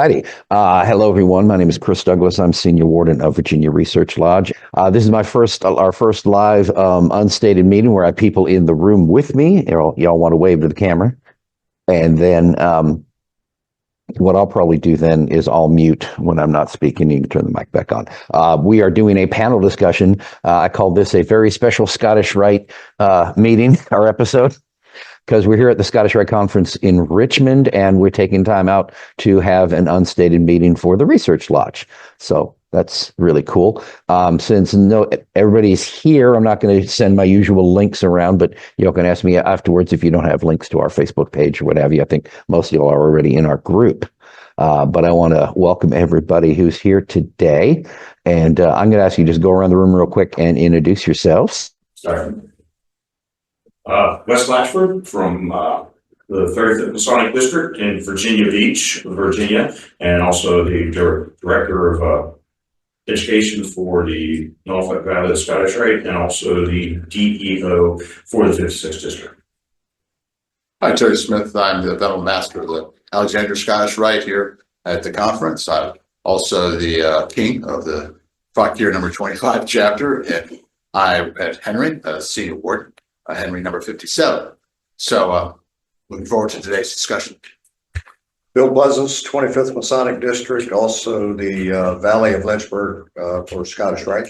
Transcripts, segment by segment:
righty. Hello, everyone. My name is Chris Douglas. I'm Senior Warden of Virginia Research Lodge. This is our first live unstated meeting where I have people in the room with me. Y'all want to wave to the camera. And then what I'll probably do then is I'll mute when I'm not speaking. You can turn the mic back on. We are doing a panel discussion. I call this a very special Scottish Rite meeting or episode, because we're here at the Scottish Rite Conference in Richmond, and we're taking time out to have an unstated meeting for the Research Lodge. So that's really cool. Since everybody's here, I'm not going to send my usual links around, but you can ask me afterwards if you don't have links to our Facebook page or what have you. I think most of you are already in our group. But I want to welcome everybody who's here today. And I'm going to ask you to just go around the room real quick and introduce yourselves. Sorry. Wes Latchford from the 35th Masonic District in Virginia Beach, Virginia, and also the Director of Education for the Norfolk Valley of the Scottish Rite, and also the DEO for the 56th District. Hi, Terry Smith. I'm the Veteran Master of the Alexander Scottish Rite here at the conference. I'm also the King of the Frontier number 25 chapter, and I'm at Henry, Senior Warden. Henry number 57. So looking forward to today's discussion. Bill Pleasance, 25th Masonic District, also the Valley of Lynchburg for Scottish Rite.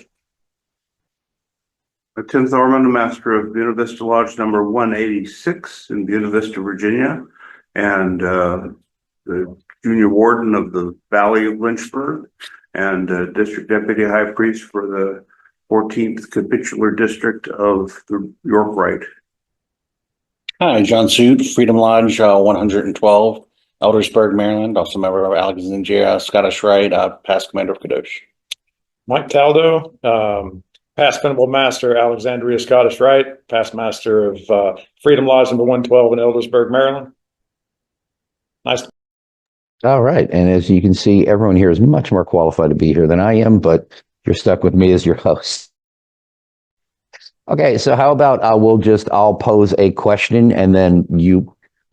Tim Thorman, Master of Buena Vista Lodge number 186 in Buena Vista, Virginia, and the Junior Warden of the Valley of Lynchburg, and District Deputy High Priest for the 14th Capitular District of the York Rite. Hi, John Suit, Freedom Lodge 112, Eldersburg, Maryland, also member of Alexandria Scottish Rite, past Commander of Kadosh. Mike Taldo, past Venerable Master, Alexandria Scottish Rite, past Master of Freedom Lodge number 112 in Eldersburg, Maryland. Nice. All right. And as you can see, everyone here is much more qualified to be here than I am, but you're stuck with me as your host. Okay, so how about I'll pose a question, and then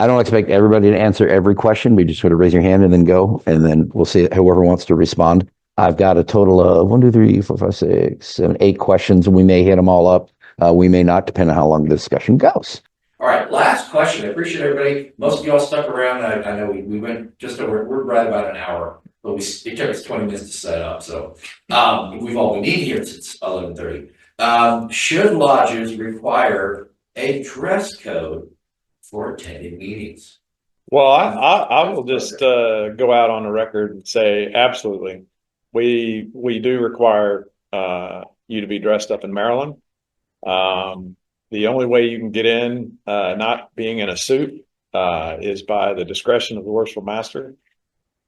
I don't expect everybody to answer every question. We just sort of raise your hand and then go, and then we'll see whoever wants to respond. I've got a total of 1, 2, 3, 4, 5, 6, 7, 8 questions, and we may hit them all up. We may not, depending on how long the discussion goes. All right, last question. I appreciate everybody. Most of y'all stuck around. I know we went just over, we're right about an hour. But it took us 20 minutes to set up, so we've all been eating here since 11:30. Should lodges require a dress code for attending meetings? Well, I will just go out on the record and say absolutely. We do require you to be dressed up in Maryland. The only way you can get in not being in a suit is by the discretion of the Worshipful Master.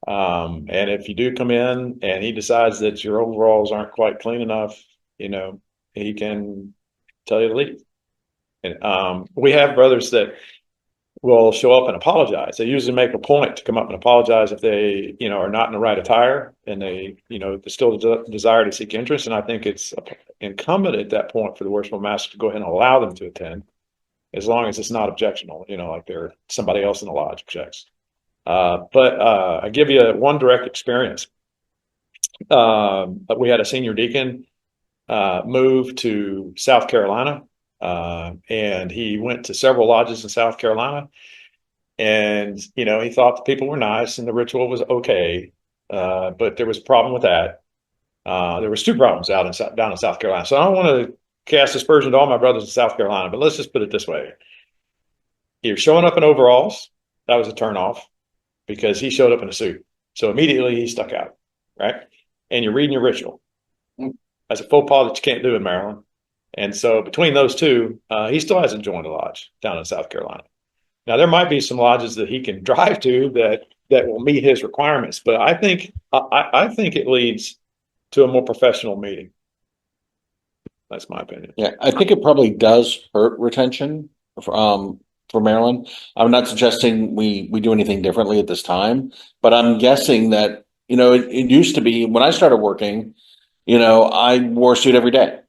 And if you do come in and he decides that your overalls aren't quite clean enough, he can tell you to leave. And we have brothers that will show up and apologize. They usually make a point to come up and apologize if they, are not in the right attire, and they still desire to seek interest. And I think it's incumbent at that point for the Worshipful Master to go ahead and allow them to attend, as long as it's not objectionable, like they're somebody else in the lodge objects. But I give you one direct experience. We had a senior deacon move to South Carolina, and he went to several lodges in South Carolina, and he thought the people were nice and the ritual was okay, but there was a problem with that. There was 2 problems down in South Carolina. So I don't want to cast aspersion to all my brothers in South Carolina, but let's just put it this way: you're showing up in overalls. That was a turnoff, because he showed up in a suit. So immediately he stuck out, right? And you're reading your ritual. That's a faux pas that you can't do in Maryland. And so between those two, he still hasn't joined a lodge down in South Carolina. Now, there might be some lodges that he can drive to that will meet his requirements, but I think it leads to a more professional meeting. That's my opinion. Yeah, I think it probably does hurt retention for Maryland. I'm not suggesting we do anything differently at this time, but I'm guessing that, it used to be when I started working, I wore a suit every day.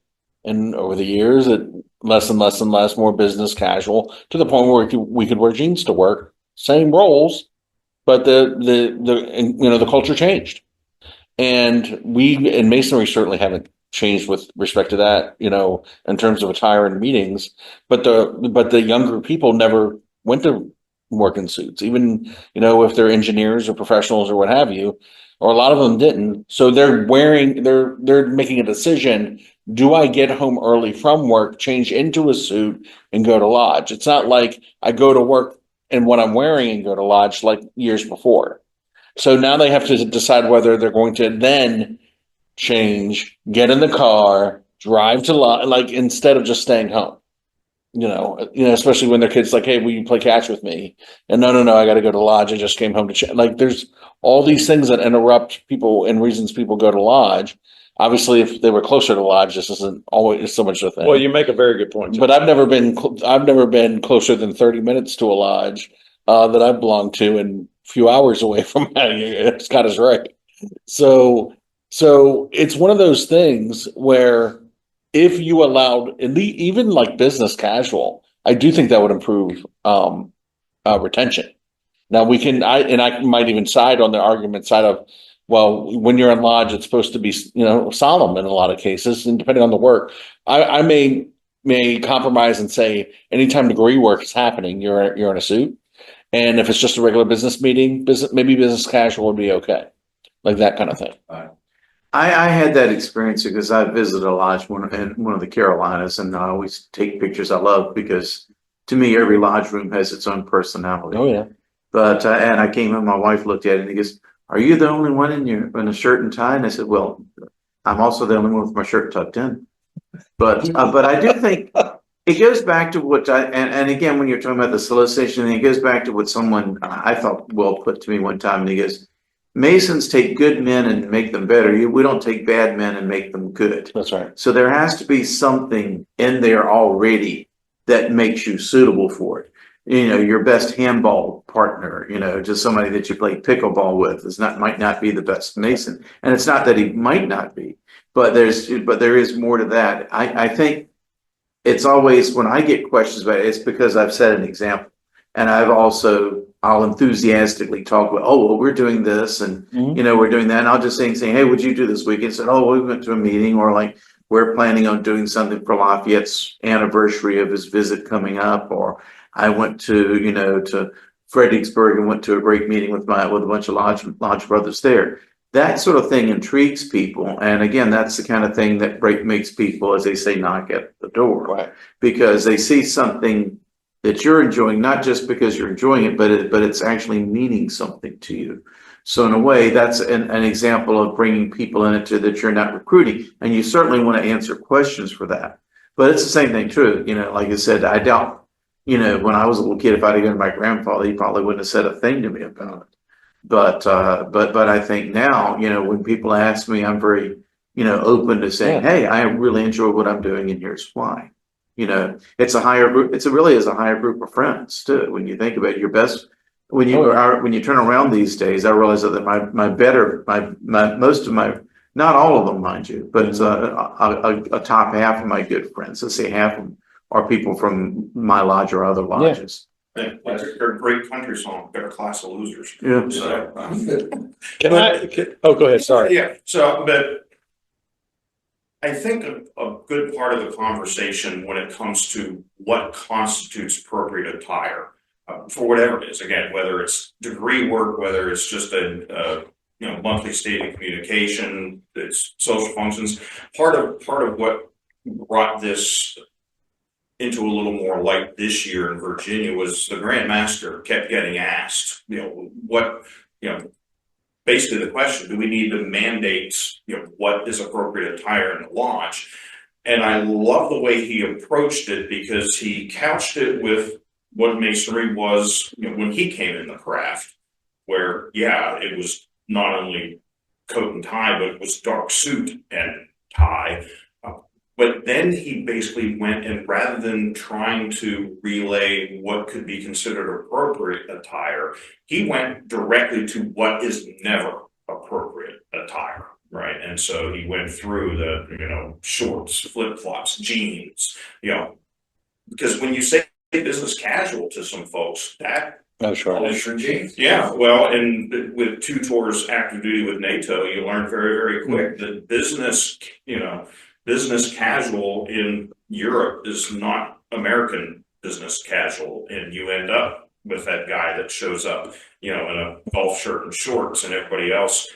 And over the years, it less and less and less, more business casual, to the point where we could wear jeans to work, same roles, but the culture changed. And we in masonry certainly haven't changed with respect to that, in terms of attire and meetings. But the younger people never went to work in suits, even, if they're engineers or professionals or what have you, or a lot of them didn't. So they're making a decision. Do I get home early from work, change into a suit and go to lodge? It's not like I go to work and what I'm wearing and go to lodge like years before. So now they have to decide whether they're going to then change, get in the car, drive to like instead of just staying home. Especially when their kids like, hey, will you play catch with me? And no, I got to go to lodge. I just came home to like. There's all these things that interrupt people and reasons people go to lodge. Obviously, if they were closer to lodge, this isn't always so much of a thing. Well, you make a very good point, John. But I've never been closer than 30 minutes to a lodge that I belong to, and a few hours away from Scottish Rite. So it's one of those things where if you allowed even like business casual, I do think that would improve retention. Now I might even side on the argument side of, well, when you're in lodge, it's supposed to be, solemn in a lot of cases, and depending on the work, I may compromise and say anytime degree work is happening, you're in a suit, and if it's just a regular business meeting, maybe business casual would be okay, like that kind of thing. I had that experience because I visited a lodge in one of the Carolinas, and I always take pictures. I love because to me every lodge room has its own personality. Oh yeah. But and I came in, my wife looked at it and he goes, "Are you the only one in a shirt and tie?" And I said, "Well, I'm also the only one with my shirt tucked in." But I do think it goes back to what and again, when you're talking about the solicitation, it goes back to what someone I thought well put to me one time, and he goes, Masons take good men and make them better. We don't take bad men and make them good. That's right. So there has to be something in there already that makes you suitable for it. Your best handball partner, just somebody that you play pickleball with might not be the best Mason. And it's not that he might not be, but there is more to that. I think it's always when I get questions about it, it's because I've set an example. And I'll enthusiastically talk about, oh, well, we're doing this and, we're doing that. And I'll just say, hey, what'd you do this weekend? Said, oh, we went to a meeting, or like, we're planning on doing something for Lafayette's anniversary of his visit coming up. Or I went to, to Fredericksburg and went to a great meeting with a bunch of lodge brothers there. That sort of thing intrigues people. And again, that's the kind of thing that makes people, as they say, knock at the door. Right. Because they see something that you're enjoying, not just because you're enjoying it, but it's actually meaning something to you. So in a way, that's an example of bringing people into that you're not recruiting, and you certainly want to answer questions for that. But it's the same thing true. Like I said, I doubt, when I was a little kid, if I'd have gone to my grandfather, he probably wouldn't have said a thing to me about it. But I think now, when people ask me, I'm very, open to saying, hey, I really enjoy what I'm doing, and here's why. It's a higher group. It really is a higher group of friends too. When you think about it, your best, when you turn around these days, I realize that most of my, not all of them, mind you, but a top half of my good friends, let's say half of them, are people from my lodge or other lodges. Yeah, they're a great country song. They're a class of losers. Yeah. So, go ahead. Sorry. Yeah. So, but I think a good part of the conversation when it comes to what constitutes appropriate attire for whatever it is, again, whether it's degree work, whether it's just a monthly statement communication, it's social functions. Part of what brought this into a little more light this year in Virginia was the Grand Master kept getting asked, basically the question, do we need to mandate, what is appropriate attire in the lodge? And I love the way he approached it, because he couched it with what masonry was, when he came in the craft, where, it was not only coat and tie, but it was dark suit and tie. But then he basically went, and rather than trying to relay what could be considered appropriate attire, he went directly to what is never appropriate attire, right? And so he went through the, shorts, flip-flops, jeans, because when you say business casual to some folks, that Oh, sure. Yeah, well, and with 2 tours active duty with NATO, you learn very, very quick that business casual in Europe is not American business casual, and you end up with that guy that shows up, in a golf shirt and shorts, and everybody else,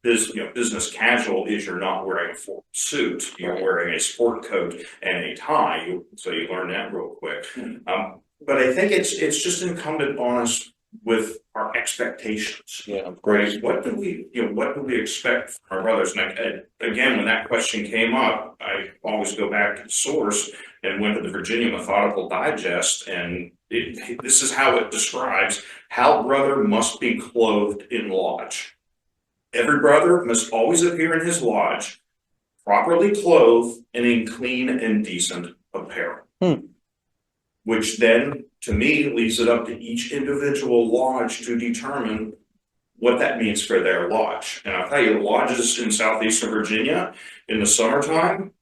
business casual is you're not wearing a formal suit, you're wearing a sport coat and a tie, so you learn that real quick. But I think it's just incumbent on us with our expectations. Yeah, of course. Right? What do we expect from our brothers? And again, when that question came up, I always go back to the source and went to the Virginia Methodical Digest, and this is how it describes how brother must be clothed in lodge. Every brother must always appear in his lodge, properly clothed and in clean and decent apparel. Which then, to me, leaves it up to each individual lodge to determine what that means for their lodge. And I'll tell you, the lodges in southeastern Virginia in the summertime,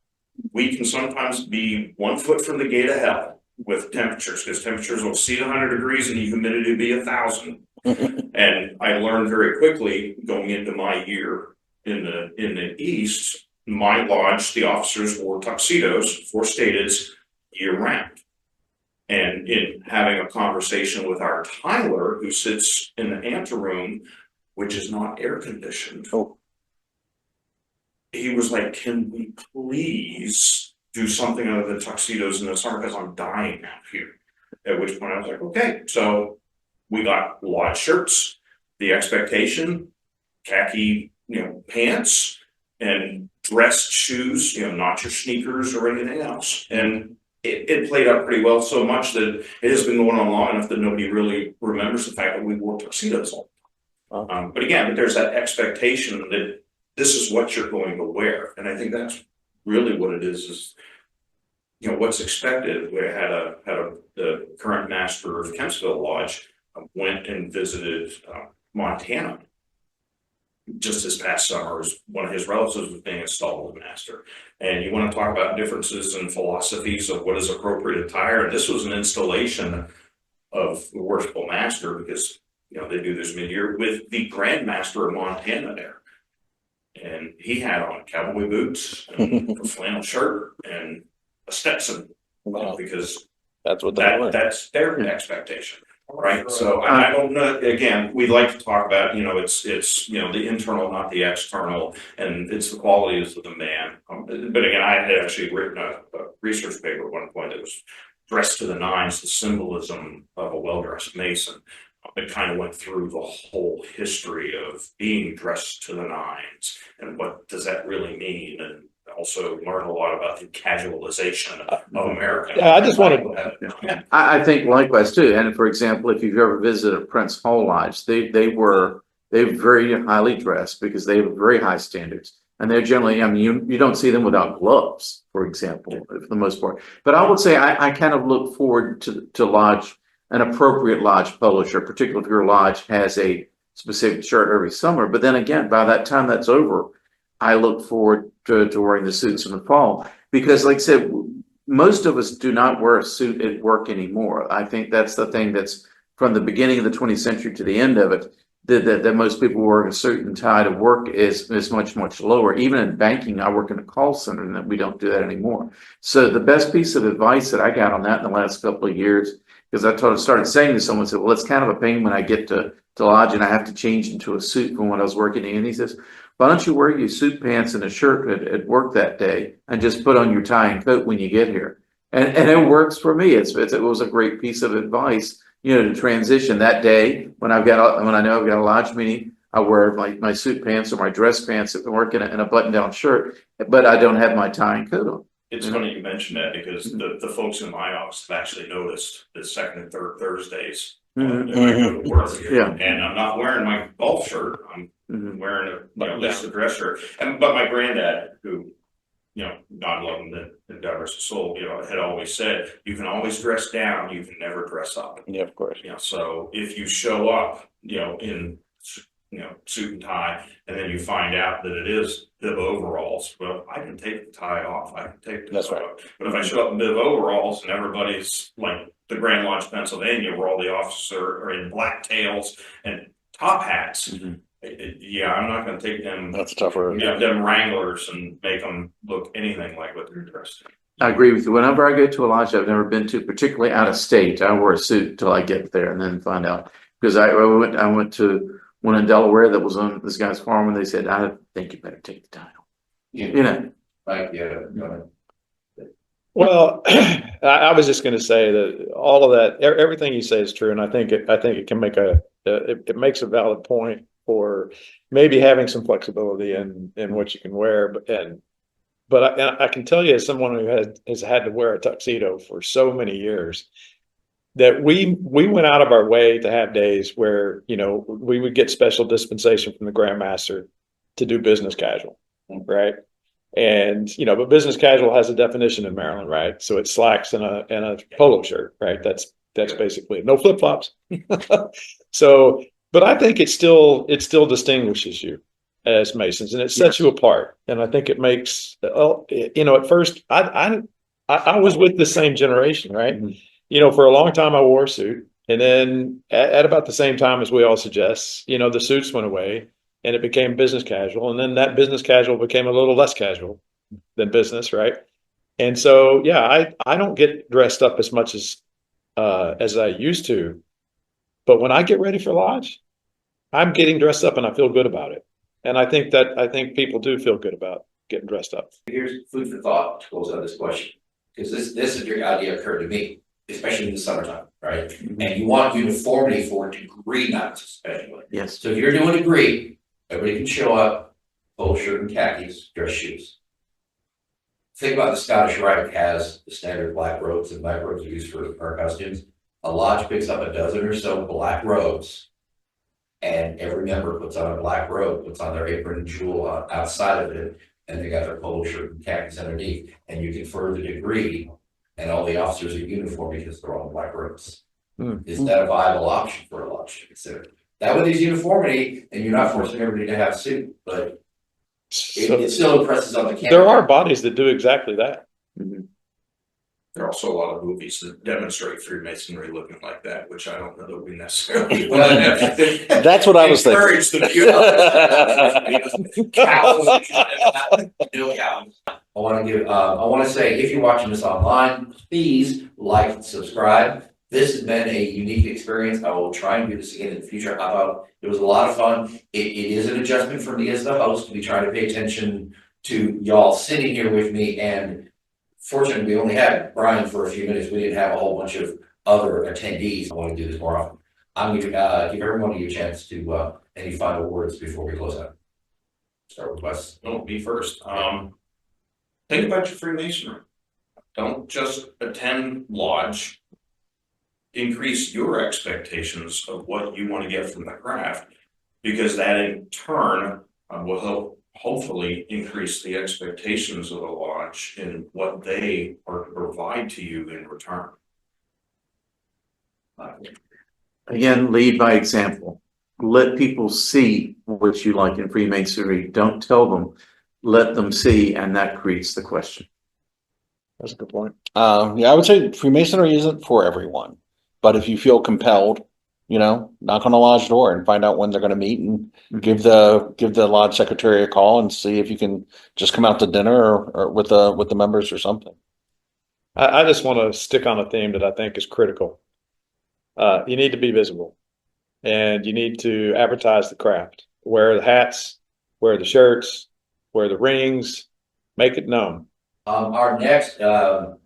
we can sometimes be 1 foot from the gate of hell with temperatures, because temperatures will exceed 100 degrees and the humidity will be 1,000. And I learned very quickly going into my year in the East, my lodge, the officers wore tuxedos for stateds year round. And in having a conversation with our Tyler, who sits in the anteroom, which is not air conditioned, he was like, "Can we please do something other than tuxedos in the summer, because I'm dying out here?" At which point I was like, okay. So we got lodge shirts, the expectation, khaki, pants, and dressed shoes, not your sneakers or anything else. And it played out pretty well, so much that it has been going on long enough that nobody really remembers the fact that we wore tuxedos all the time. But again, there's that expectation that this is what you're going to wear. And I think that's really what it is what's expected. We had the current master of Kempsville Lodge went and visited Montana just this past summer. One of his relatives was being installed as master. And you want to talk about differences in philosophies of what is appropriate attire. And this was an installation of the worshipful master, because they do this mid-year with the Grand Master of Montana there. And he had on cowboy boots and a flannel shirt and a Stetson. Wow. Because that's what that's their expectation. Right. So I don't know. Again, we like to talk about, it's the internal, not the external, and it's the qualities of the man. But again, I had actually written a research paper at one point that was dressed to the nines, the symbolism of a well-dressed Mason. It kind of went through the whole history of being dressed to the nines and what does that really mean, and also learn a lot about the casualization of America. Yeah, I just wanted to. I think likewise too. And for example, if you've ever visited Prince Hall Lodge, they were very highly dressed because they have very high standards. And they're generally, you don't see them without gloves, for example, for the most part. But I would say I kind of look forward to lodge, an appropriate lodge publisher, particularly if your lodge has a specific shirt every summer. But then again, by that time that's over, I look forward to wearing the suits in the fall, because like I said, most of us do not wear a suit at work anymore. I think that's the thing that's from the beginning of the 20th century to the end of it, that most people wearing a suit and tie to work is much lower. Even in banking, I work in a call center, and we don't do that anymore. So the best piece of advice that I got on that in the last couple of years, because I started saying to someone, said, well, it's kind of a pain when I get to lodge and I have to change into a suit from when I was working in. And he says, why don't you wear your suit pants and a shirt at work that day and just put on your tie and coat when you get here? And it works for me. It was a great piece of advice, to transition that day when I know I've got a lodge meeting. I wear my suit pants or my dress pants at work and a button-down shirt, but I don't have my tie and coat on. It's funny you mentioned that, because the folks in my office have actually noticed the second and third Thursdays when I go to work. Yeah. And I'm not wearing my golf shirt. I'm wearing a dress shirt. But my granddad, who, God love him and God rest his soul, had always said, you can always dress down, you can never dress up. Yeah, of course. So if you show up, in suit and tie, and then you find out that it is bib overalls. Well, I can take the tie off. I can take the That's tie right. off. But if I show up in bib overalls and everybody's like the Grand Lodge, Pennsylvania, where all the officers are in black tails and top hats, yeah, I'm not going to take them. That's tougher. Yeah, them Wranglers and make them look anything like what they're dressed in. I agree with you. Whenever I go to a lodge I've never been to, particularly out of state, I wear a suit until I get there and then find out. Because I went to one in Delaware that was on this guy's farm, and they said, I think you better take the tie off. You know, Like, yeah, Well, I was just going to say that all of that, everything you say is true, and I think it can make it makes a valid point for maybe having some flexibility in what you can wear, but I can tell you, as someone who has had to wear a tuxedo for so many years, that we went out of our way to have days where, you know, we would get special dispensation from the Grand Master to do business casual, right? And, you know, but business casual has a definition in Maryland, right? So it's slacks and a polo shirt, right? That's basically it. No flip flops. So, but I think it still distinguishes you as Masons, and it sets you apart. And I think it makes, you know, at first I was with the same generation, right? You know, for a long time I wore a suit, and then at about the same time as we all suggest, you know, the suits went away and it became business casual, and then that business casual became a little less casual than business, right? And so, yeah, I don't get dressed up as much as I used to, but when I get ready for lodge, I'm getting dressed up and I feel good about it. And I think people do feel good about getting dressed up. here's food for thought to close out this question. Because this idea occurred to me, especially in the summertime, right? And you want uniformity for a degree, not especially. yes. So if you're doing a degree, everybody can show up, polo shirt and khakis, dress shoes. Think about the Scottish Rite has the standard black robes, and black robes are used for our costumes. A lodge picks up a dozen or so black robes, and every member puts on a black robe, puts on their apron and jewel outside of it, and they got their polo shirt and khakis underneath, and you confer the degree, and all the officers are uniform because they're all in black robes. Is that a viable option for a lodge to consider? That way there's uniformity, and you're not forcing everybody to have a suit, but it still impresses on the camera. There are bodies that do exactly that. There are also a lot of movies that demonstrate Freemasonry looking like that, which I don't know that we necessarily. That's what I was thinking. Encourage the view. Cows. No cows. I want to say, if you're watching this online, please like and subscribe. This has been a unique experience. I will try and do this again in the future. I thought it was a lot of fun. It is an adjustment for me as the host to be trying to pay attention to y'all sitting here with me. And fortunately, we only had Brian for a few minutes. We didn't have a whole bunch of other attendees. I want to do this more often. I'm going to give every one of you a chance to any final words before we close out. Start with Wes. No, me first. Think about your Freemasonry. Don't just attend lodge. Increase your expectations of what you want to get from the craft, because that in turn will help hopefully increase the expectations of the lodge and what they are to provide to you in return. Again, lead by example. Let people see what you like in Freemasonry. Don't tell them. Let them see, and that creates the question. That's a good point. Yeah, I would say Freemasonry isn't for everyone, but if you feel compelled, you know, knock on the lodge door and find out when they're going to meet, and give the lodge secretary a call and see if you can just come out to dinner or with the members or something. I just want to stick on a theme that I think is critical. You need to be visible, and you need to advertise the craft. Wear the hats, wear the shirts, wear the rings, make it known. Our next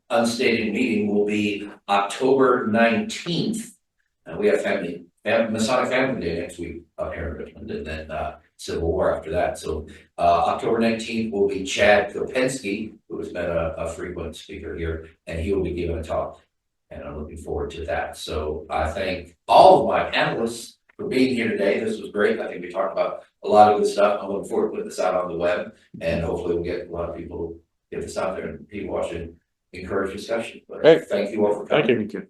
unstated meeting will be October 19th. We have Masonic Family Day next week up here in Richmond, and then Civil War after that. So October 19th will be Chad Kopensky, who has been a frequent speaker here, and he will be giving a talk. And I'm looking forward to that. So I thank all of my panelists for being here today. This was great. I think we talked about a lot of good stuff. I'm looking forward to putting this out on the web, and hopefully we'll get a lot of people get this out there and people watching, encourage discussion. But Great. thank you all for coming. Thank you.